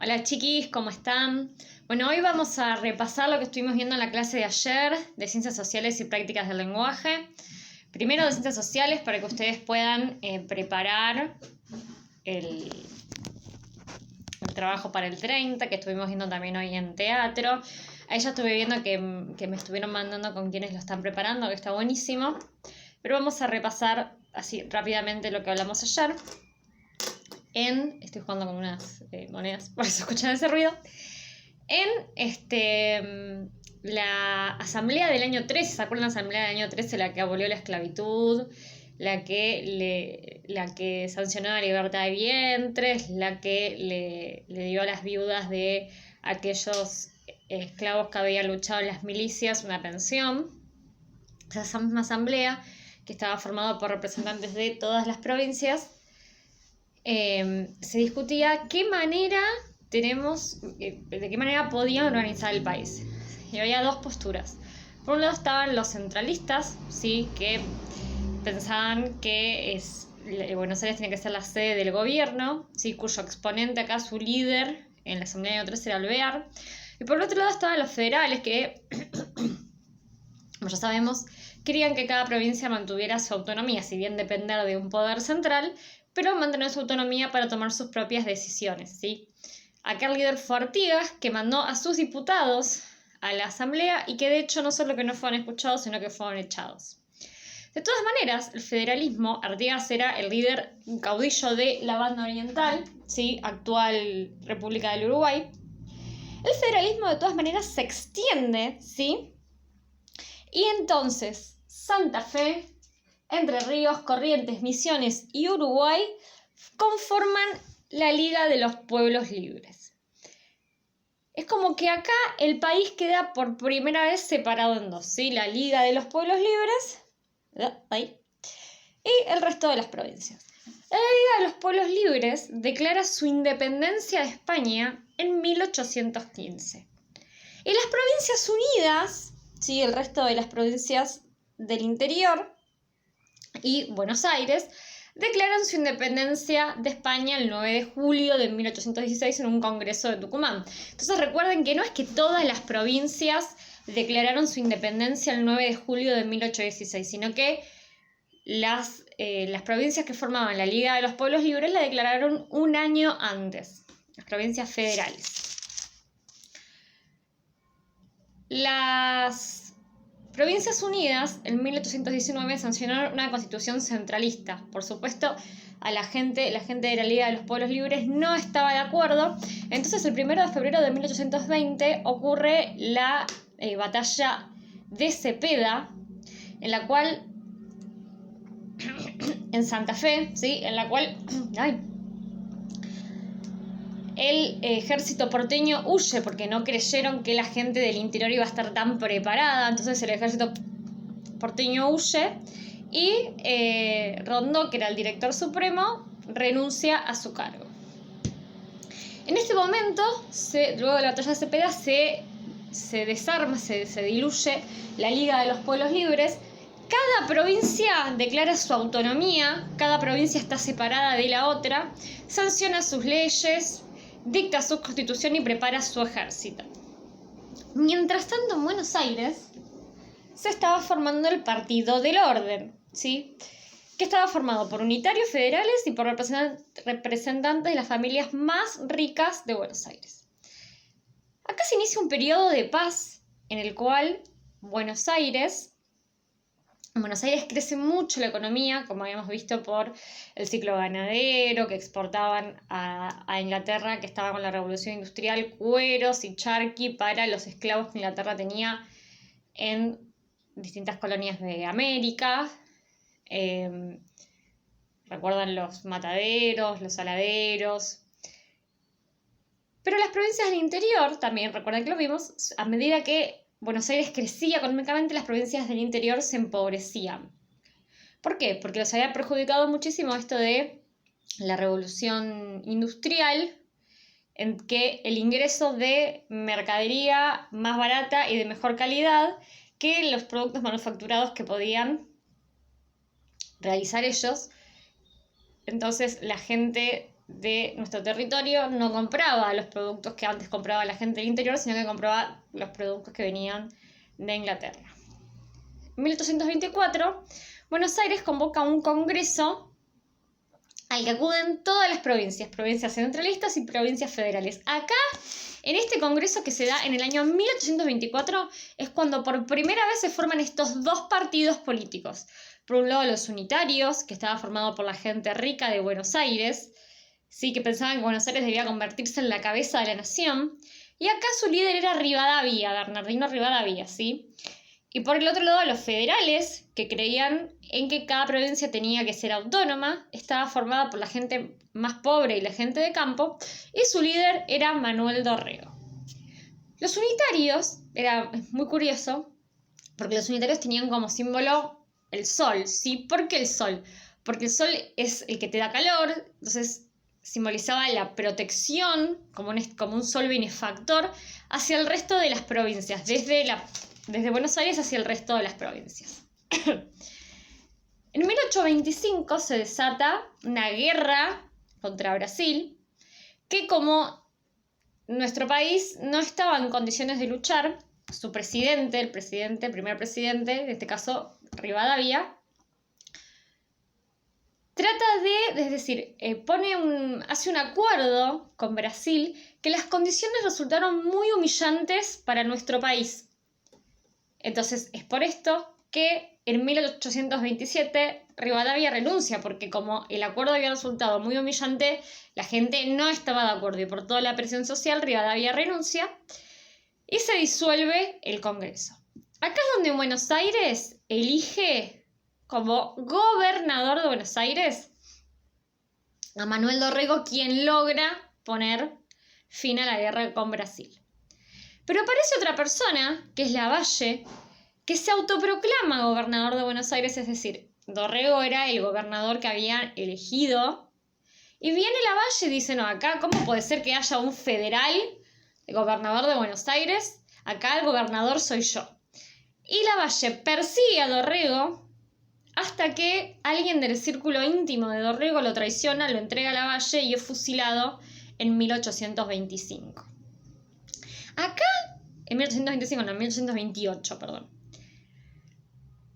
Hola chiquis, ¿cómo están? Bueno, hoy vamos a repasar lo que estuvimos viendo en la clase de ayer de Ciencias Sociales y Prácticas del Lenguaje. Primero de Ciencias Sociales para que ustedes puedan preparar el trabajo para el 30, que estuvimos viendo también hoy en teatro. Ahí ya estuve viendo que me estuvieron mandando con quienes lo están preparando, que está buenísimo. Pero vamos a repasar así rápidamente lo que hablamos ayer. Estoy jugando con unas monedas, por eso escuchan ese ruido. En la asamblea del año 13, ¿se acuerdan la asamblea del año 13? La que abolió la esclavitud, la que sancionó la libertad de vientres, la que le dio a las viudas de aquellos esclavos que habían luchado en las milicias una pensión. Esa misma asamblea, que estaba formada por representantes de todas las provincias, se discutía de qué manera podían organizar el país. Y había dos posturas. Por un lado estaban los centralistas, ¿sí?, que pensaban que Buenos Aires tenía que ser la sede del gobierno, ¿sí?, cuyo exponente acá, su líder en la asamblea de 13 era Alvear. Y por el otro lado estaban los federales que, como ya sabemos, querían que cada provincia mantuviera su autonomía, si bien depender de un poder central, pero mantener su autonomía para tomar sus propias decisiones, ¿sí? Acá el líder fue Artigas, que mandó a sus diputados a la asamblea y que de hecho no solo que no fueron escuchados, sino que fueron echados. De todas maneras, el federalismo, Artigas era el líder caudillo de la banda oriental, ¿sí?, actual República del Uruguay. El federalismo de todas maneras se extiende, ¿sí? Y entonces Santa Fe, Entre Ríos, Corrientes, Misiones y Uruguay conforman la Liga de los Pueblos Libres. Es como que acá el país queda por primera vez separado en dos, ¿sí? La Liga de los Pueblos Libres, ahí, y el resto de las provincias. La Liga de los Pueblos Libres declara su independencia de España en 1815. Y las Provincias Unidas, ¿sí?, el resto de las provincias del interior y Buenos Aires, declaran su independencia de España el 9 de julio de 1816 en un congreso de Tucumán. Entonces recuerden que no es que todas las provincias declararon su independencia el 9 de julio de 1816, sino que las provincias que formaban la Liga de los Pueblos Libres la declararon un año antes, las provincias federales. Las Provincias Unidas en 1819 sancionaron una constitución centralista. Por supuesto, la gente de la Liga de los Pueblos Libres no estaba de acuerdo. Entonces, el 1 de febrero de 1820 ocurre la batalla de Cepeda, en la cual, en Santa Fe, ¿sí?, en la cual el ejército porteño huye porque no creyeron que la gente del interior iba a estar tan preparada. Entonces el ejército porteño huye y Rondó, que era el director supremo, renuncia a su cargo. En este momento, luego de la batalla de Cepeda, se desarma, se diluye la Liga de los Pueblos Libres. Cada provincia declara su autonomía, cada provincia está separada de la otra, sanciona sus leyes, dicta su constitución y prepara su ejército. Mientras tanto, en Buenos Aires se estaba formando el Partido del Orden, ¿sí?, que estaba formado por unitarios federales y por representantes de las familias más ricas de Buenos Aires. Acá se inicia un periodo de paz en el cual en Buenos Aires crece mucho la economía, como habíamos visto por el ciclo ganadero, que exportaban a Inglaterra, que estaba con la revolución industrial, cueros y charqui para los esclavos que Inglaterra tenía en distintas colonias de América. Recuerdan los mataderos, los saladeros. Pero las provincias del interior, también recuerden que lo vimos, a medida que Buenos Aires crecía económicamente, las provincias del interior se empobrecían. ¿Por qué? Porque los había perjudicado muchísimo esto de la revolución industrial, en que el ingreso de mercadería más barata y de mejor calidad que los productos manufacturados que podían realizar ellos. Entonces la gente de nuestro territorio no compraba los productos que antes compraba la gente del interior, sino que compraba los productos que venían de Inglaterra. En 1824, Buenos Aires convoca un congreso al que acuden todas las provincias centralistas y provincias federales. Acá, en este congreso que se da en el año 1824, es cuando por primera vez se forman estos dos partidos políticos. Por un lado, los unitarios, que estaba formado por la gente rica de Buenos Aires, sí, que pensaban que Buenos Aires debía convertirse en la cabeza de la nación. Y acá su líder era Rivadavia, Bernardino Rivadavia, ¿sí? Y por el otro lado, los federales, que creían en que cada provincia tenía que ser autónoma, estaba formada por la gente más pobre y la gente de campo, y su líder era Manuel Dorrego. Los unitarios, era muy curioso, porque los unitarios tenían como símbolo el sol, ¿sí? ¿Por qué el sol? Porque el sol es el que te da calor, entonces simbolizaba la protección como un sol benefactor hacia el resto de las provincias, desde Buenos Aires hacia el resto de las provincias. En 1825 se desata una guerra contra Brasil, que como nuestro país no estaba en condiciones de luchar, su presidente, el primer presidente, en este caso Rivadavia, trata hace un acuerdo con Brasil que las condiciones resultaron muy humillantes para nuestro país. Entonces es por esto que en 1827 Rivadavia renuncia, porque como el acuerdo había resultado muy humillante, la gente no estaba de acuerdo y por toda la presión social Rivadavia renuncia y se disuelve el Congreso. Acá es donde Buenos Aires elige como gobernador de Buenos Aires a Manuel Dorrego, quien logra poner fin a la guerra con Brasil. Pero aparece otra persona, que es Lavalle, que se autoproclama gobernador de Buenos Aires, es decir, Dorrego era el gobernador que habían elegido, y viene Lavalle y dice, no, acá ¿cómo puede ser que haya un federal gobernador de Buenos Aires? Acá el gobernador soy yo. Y Lavalle persigue a Dorrego hasta que alguien del círculo íntimo de Dorrego lo traiciona, lo entrega a Lavalle y es fusilado en 1825. Acá, en 1828, perdón.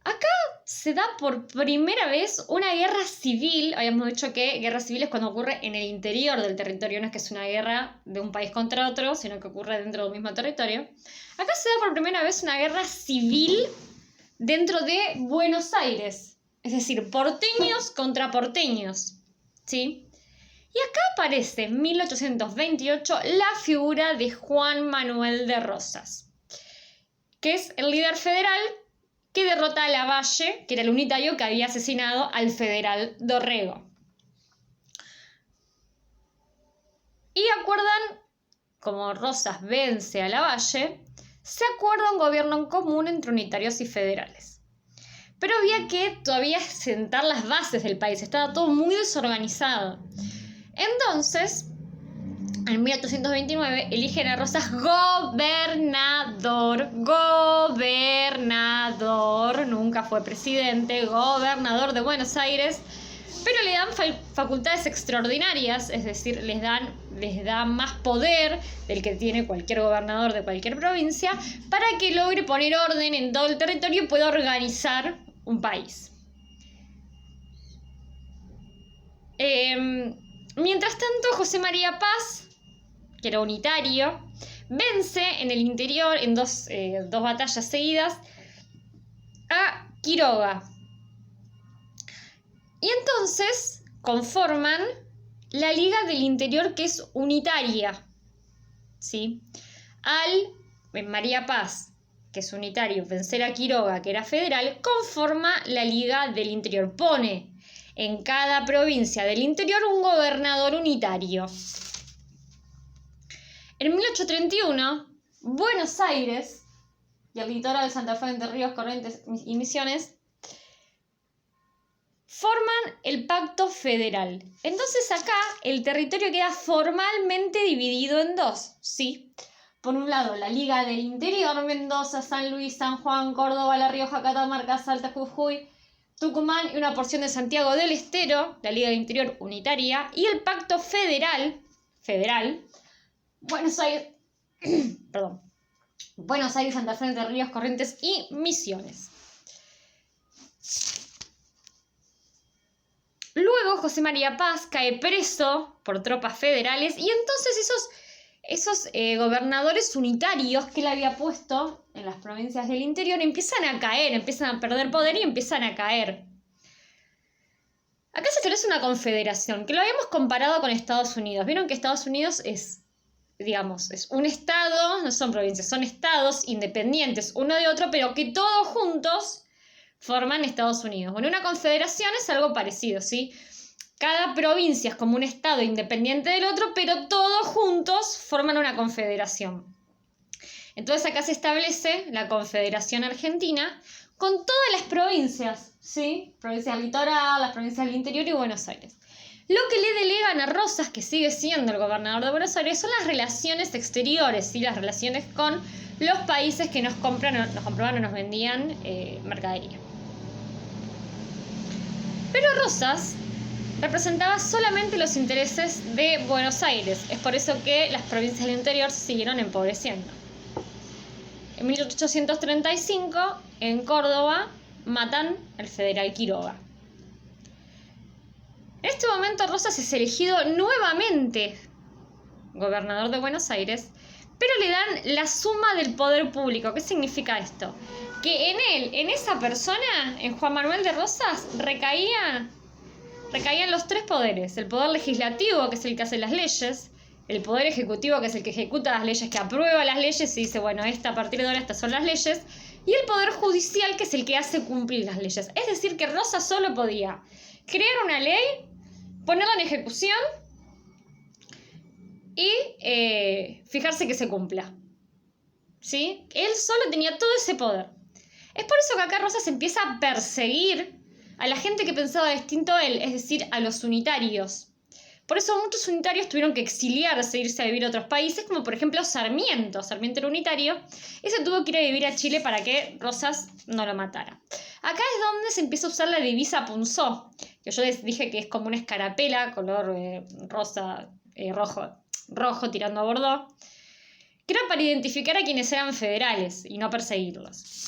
Acá se da por primera vez una guerra civil. Habíamos dicho que guerra civil es cuando ocurre en el interior del territorio, no es que es una guerra de un país contra otro, sino que ocurre dentro del mismo territorio. Acá se da por primera vez una guerra civil dentro de Buenos Aires, es decir, porteños contra porteños, ¿sí? Y acá aparece en 1828 la figura de Juan Manuel de Rosas, que es el líder federal que derrota a Lavalle, que era el unitario que había asesinado al federal Dorrego. Y acuerdan, como Rosas vence a Lavalle, se acuerda un gobierno en común entre unitarios y federales. Pero había que todavía sentar las bases del país, estaba todo muy desorganizado. Entonces, en 1829 eligen a Rosas gobernador, nunca fue presidente, gobernador de Buenos Aires, pero le dan facultades extraordinarias, es decir, les da más poder del que tiene cualquier gobernador de cualquier provincia para que logre poner orden en todo el territorio y pueda organizar un país. Mientras tanto, José María Paz, que era unitario, vence en el interior en dos batallas seguidas a Quiroga. Y entonces conforman la Liga del Interior, que es unitaria, ¿sí? Al María Paz, que es unitario, vencer a Quiroga, que era federal, conforma la Liga del Interior. Pone en cada provincia del interior un gobernador unitario. En 1831, Buenos Aires y el litoral de Santa Fe, Entre Ríos, Corrientes y Misiones forman el Pacto Federal. Entonces acá el territorio queda formalmente dividido en dos, ¿sí? Por un lado, la Liga del Interior, Mendoza, San Luis, San Juan, Córdoba, La Rioja, Catamarca, Salta, Jujuy, Tucumán y una porción de Santiago del Estero, la Liga del Interior unitaria, y el Pacto Federal, Buenos Aires, perdón, Buenos Aires, Santa Fe, Entre Ríos, Corrientes y Misiones. Luego José María Paz cae preso por tropas federales y entonces esos gobernadores unitarios que él había puesto en las provincias del interior empiezan a caer, empiezan a perder poder y empiezan a caer. Acá se establece una confederación, que lo habíamos comparado con Estados Unidos. Vieron que Estados Unidos es un estado, no son provincias, son estados independientes uno de otro, pero que todos juntos forman Estados Unidos. Bueno, una confederación es algo parecido, ¿sí? Cada provincia es como un estado independiente del otro, pero todos juntos forman una confederación. Entonces acá se establece la Confederación Argentina con todas las provincias, ¿sí? Provincias del litoral, las provincias del interior y Buenos Aires. Lo que le delegan a Rosas, que sigue siendo el gobernador de Buenos Aires, son las relaciones exteriores, ¿sí? Las relaciones con los países que nos compraban o nos vendían mercadería. Pero Rosas representaba solamente los intereses de Buenos Aires. Es por eso que las provincias del interior se siguieron empobreciendo. En 1835, en Córdoba, matan al federal Quiroga. En este momento Rosas es elegido nuevamente gobernador de Buenos Aires, pero le dan la suma del poder público. ¿Qué significa esto? Que en esa persona, en Juan Manuel de Rosas, recaían los tres poderes. El poder legislativo, que es el que hace las leyes, el poder ejecutivo, que es el que ejecuta las leyes, que aprueba las leyes y dice, bueno, a partir de ahora estas son las leyes, y el poder judicial, que es el que hace cumplir las leyes. Es decir, que Rosas solo podía crear una ley, ponerla en ejecución y fijarse que se cumpla. ¿Sí? Él solo tenía todo ese poder. Es por eso que acá Rosas empieza a perseguir a la gente que pensaba distinto a él, es decir, a los unitarios. Por eso muchos unitarios tuvieron que exiliarse, irse a vivir a otros países, como por ejemplo Sarmiento. Sarmiento era unitario y se tuvo que ir a vivir a Chile para que Rosas no lo matara. Acá es donde se empieza a usar la divisa punzó, que yo les dije que es como una escarapela, color rojo tirando a bordó, que era para identificar a quienes eran federales y no perseguirlos.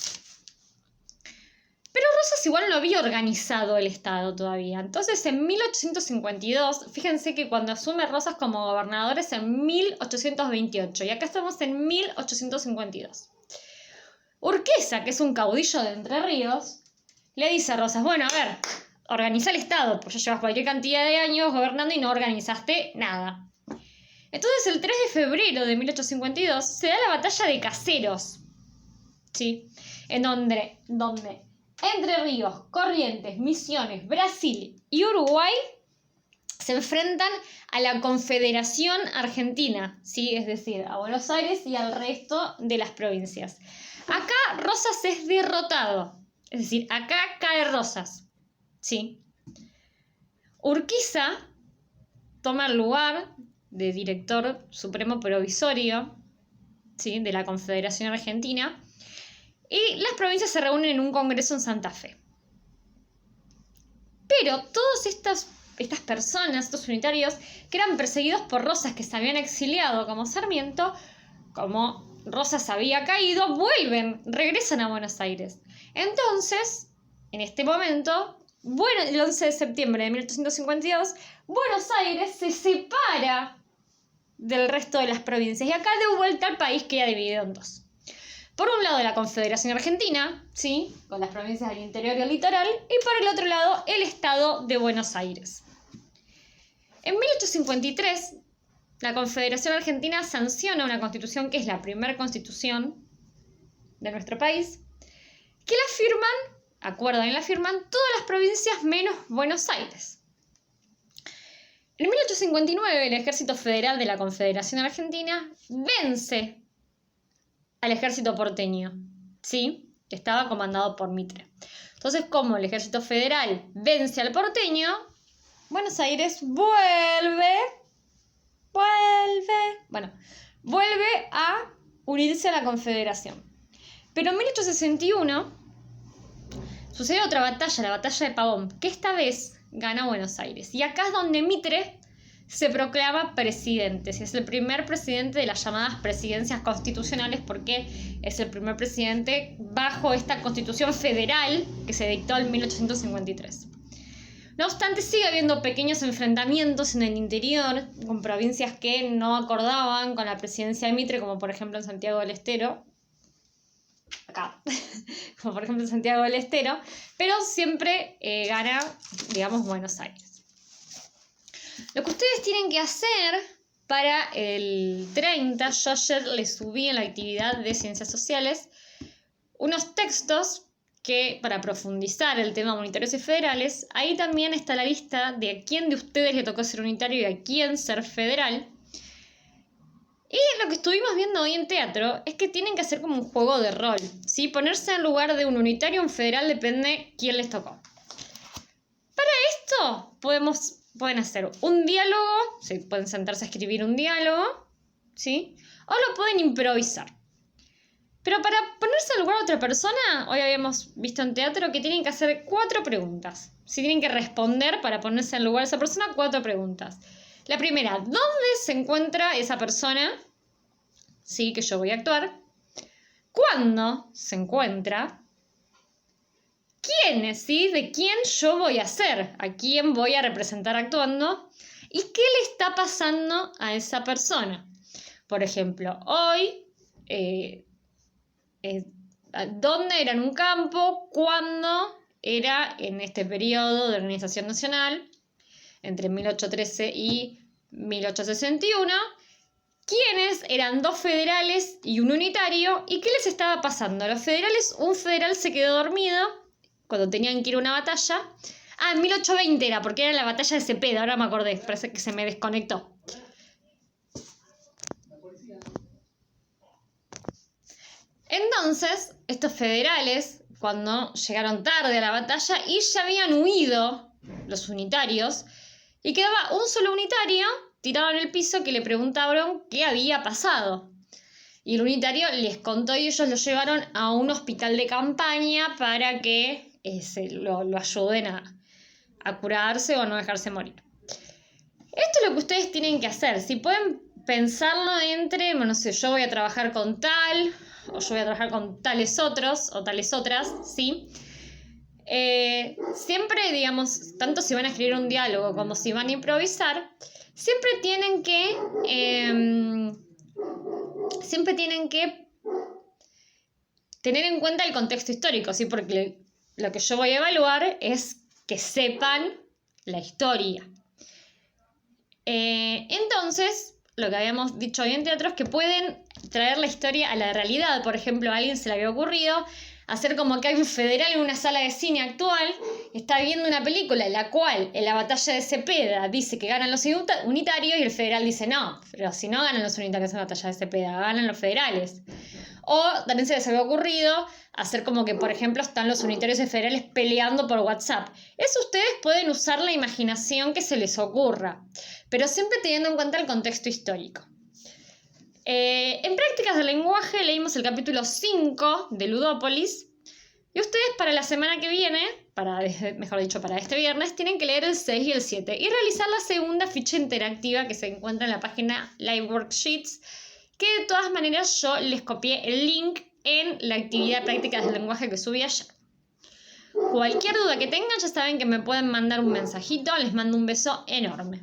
Pero Rosas igual no había organizado el Estado todavía. Entonces en 1852, fíjense que cuando asume Rosas como gobernador es en 1828 y acá estamos en 1852. Urquiza, que es un caudillo de Entre Ríos, le dice a Rosas, bueno, a ver, organiza el Estado, pues ya llevas cualquier cantidad de años gobernando y no organizaste nada. Entonces el 3 de febrero de 1852 se da la batalla de Caseros, ¿sí? En donde Entre Ríos, Corrientes, Misiones, Brasil y Uruguay se enfrentan a la Confederación Argentina, ¿sí? Es decir, a Buenos Aires y al resto de las provincias. Acá Rosas es derrotado, es decir, acá cae Rosas, ¿sí? Urquiza toma el lugar de director supremo provisorio, ¿sí? De la Confederación Argentina. Y las provincias se reúnen en un congreso en Santa Fe. Pero todas estas personas, estos unitarios, que eran perseguidos por Rosas, que se habían exiliado como Sarmiento, como Rosas había caído, regresan a Buenos Aires. Entonces, en este momento, el 11 de septiembre de 1852, Buenos Aires se separa del resto de las provincias. Y acá de vuelta el país queda dividido en dos. Por un lado la Confederación Argentina, ¿sí? Con las provincias del interior y el litoral, y por el otro lado el Estado de Buenos Aires. En 1853, la Confederación Argentina sanciona una constitución que es la primera constitución de nuestro país, que acuerdan y la firman todas las provincias menos Buenos Aires. En 1859, el Ejército Federal de la Confederación Argentina vence al ejército porteño, ¿sí? Que estaba comandado por Mitre. Entonces, como el ejército federal vence al porteño, Buenos Aires vuelve a unirse a la Confederación. Pero en 1861 sucede otra batalla, la batalla de Pavón, que esta vez gana Buenos Aires. Y acá es donde Mitre se proclama presidente. Es el primer presidente de las llamadas presidencias constitucionales porque es el primer presidente bajo esta constitución federal que se dictó en 1853. No obstante, sigue habiendo pequeños enfrentamientos en el interior con provincias que no acordaban con la presidencia de Mitre, como por ejemplo en Santiago del Estero. Acá, como por ejemplo en Santiago del Estero, pero siempre gana, digamos, Buenos Aires. Lo que ustedes tienen que hacer para el 30, yo ayer les subí en la actividad de Ciencias Sociales unos textos que para profundizar el tema unitarios y federales, ahí también está la lista de a quién de ustedes le tocó ser unitario y a quién ser federal. Y lo que estuvimos viendo hoy en teatro es que tienen que hacer como un juego de rol, ¿sí? Ponerse en lugar de un unitario o un federal depende quién les tocó. Para esto pueden hacer un diálogo, ¿sí? Pueden sentarse a escribir un diálogo, ¿sí? O lo pueden improvisar. Pero para ponerse en lugar de otra persona, hoy habíamos visto en teatro que tienen que hacer 4 preguntas. Si tienen que responder para ponerse en lugar de esa persona, 4 preguntas. La primera, ¿dónde se encuentra esa persona? Sí, que yo voy a actuar. ¿Cuándo se encuentra? ¿Quién es? ¿Sí? ¿De quién yo voy a ser? ¿A quién voy a representar actuando? ¿Y qué le está pasando a esa persona? Por ejemplo, hoy, ¿dónde era en un campo? ¿Cuándo era en este periodo de organización nacional? Entre 1813 y 1861, ¿quiénes eran 2 federales y un unitario? ¿Y qué les estaba pasando? A los federales, un federal se quedó dormido cuando tenían que ir a una batalla. En 1820 era, porque era la batalla de Cepeda, ahora me acordé, parece que se me desconectó. Entonces, estos federales, cuando llegaron tarde a la batalla y ya habían huido los unitarios, y quedaba un solo unitario tirado en el piso que le preguntaron qué había pasado. Y el unitario les contó y ellos lo llevaron a un hospital de campaña para que lo ayuden a curarse o a no dejarse morir. Esto es lo que ustedes tienen que hacer. Si pueden pensarlo entre, no sé, yo voy a trabajar con tal, o yo voy a trabajar con tales otros o tales otras, ¿sí? Siempre, digamos, tanto si van a escribir un diálogo como si van a improvisar, siempre tienen que tener en cuenta el contexto histórico, ¿sí? Porque lo que yo voy a evaluar es que sepan la historia. Entonces, lo que habíamos dicho hoy en teatro es que pueden traer la historia a la realidad. Por ejemplo, a alguien se le había ocurrido hacer como que hay un federal en una sala de cine actual, está viendo una película en la cual en la batalla de Cepeda dice que ganan los unitarios y el federal dice no, pero si no ganan los unitarios en la batalla de Cepeda, ganan los federales. O también se les había ocurrido hacer como que, por ejemplo, están los unitarios y federales peleando por WhatsApp. Eso ustedes pueden usar la imaginación que se les ocurra, pero siempre teniendo en cuenta el contexto histórico. En prácticas del lenguaje leímos el capítulo 5 de Ludópolis y ustedes para la semana que viene, mejor dicho, para este viernes, tienen que leer el 6 y el 7 y realizar la segunda ficha interactiva que se encuentra en la página Live Worksheets, que de todas maneras yo les copié el link en la actividad prácticas del lenguaje que subí ayer. Cualquier duda que tengan ya saben que me pueden mandar un mensajito, les mando un beso enorme.